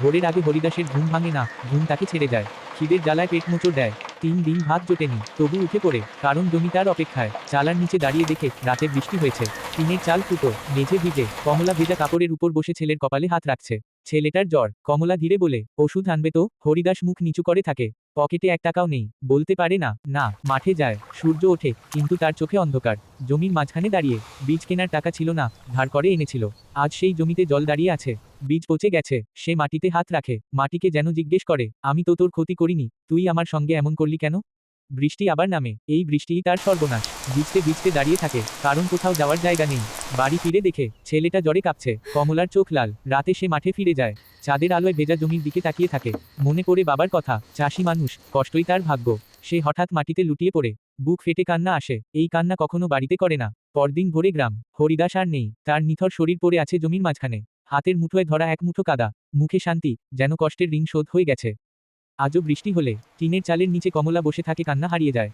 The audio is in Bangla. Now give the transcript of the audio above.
ভোরের আগে হরিদাসের ঘুম ভাঙে না, ঘুম তাকে ছেড়ে যায়। খিদের জ্বালায় পেট মোচড় দেয়। 3 দিন ভাত জোটেনি, তবু উঠে পড়ে, কারণ জমি তার অপেক্ষায়। চালার নিচে দাঁড়িয়ে দেখে রাতে বৃষ্টি হয়েছে। টিনের চাল ফুটো, মেঝে ভিজে, কমলা ভেজা কাপড়ের উপর বসে ছেলের কপালে হাত রাখছে। ছেলেটার জ্বর। কমলা ধীরে বলে, ওষুধ আনবে তো? হরিদাস মুখ নিচু করে থাকে। পকেটে 1 টাকাও নেই, বলতে পারে না। না, মাঠে যায়। সূর্য ওঠে, কিন্তু তার চোখে অন্ধকার। জমির মাঝখানে দাঁড়িয়ে, বীজ কেনার টাকা ছিল না, ধার করে এনেছিল। আজ সেই জমিতে জল দাঁড়িয়ে আছে। বীজ পচে গেছে। সে মাটিতে হাত রাখে, মাটিকে যেন জিজ্ঞেস করে, আমি তো তোর ক্ষতি করিনি, তুই আমার সঙ্গে এমন করলি কেন? বৃষ্টি আবার নামে। এই বৃষ্টিই তার সর্বনাশ। ভিজতে ভিজতে দাঁড়িয়ে থাকে, কারণ কোথাও যাওয়ার জায়গা নেই। বাড়ি ফিরে দেখে ছেলেটা জ্বরে কাঁপছে, কমলার চোখ লাল। রাতে সে মাঠে ফিরে যায়। চাঁদের আলোয় ভেজা জমির দিকে তাকিয়ে থাকে। মনে পড়ে বাবার কথা, চাষি মানুষ, কষ্টই তার ভাগ্য। সে হঠাৎ মাটিতে লুটিয়ে পড়ে। বুক ফেটে কান্না আসে। এই কান্না কখনো বাড়িতে করে না। পরদিন ভোরে গ্রাম। হরিদাস আর নেই। তার নিথর শরীর পড়ে আছে জমির মাঝখানে। হাতের মুঠোয় ধরা এক মুঠো কাদা। মুখে শান্তি, যেন কষ্টের ঋণ শোধ হয়ে গেছে। আজও বৃষ্টি হলে টিনের চালের নিচে কমলা বসে থাকে, কান্না হারিয়ে যায়।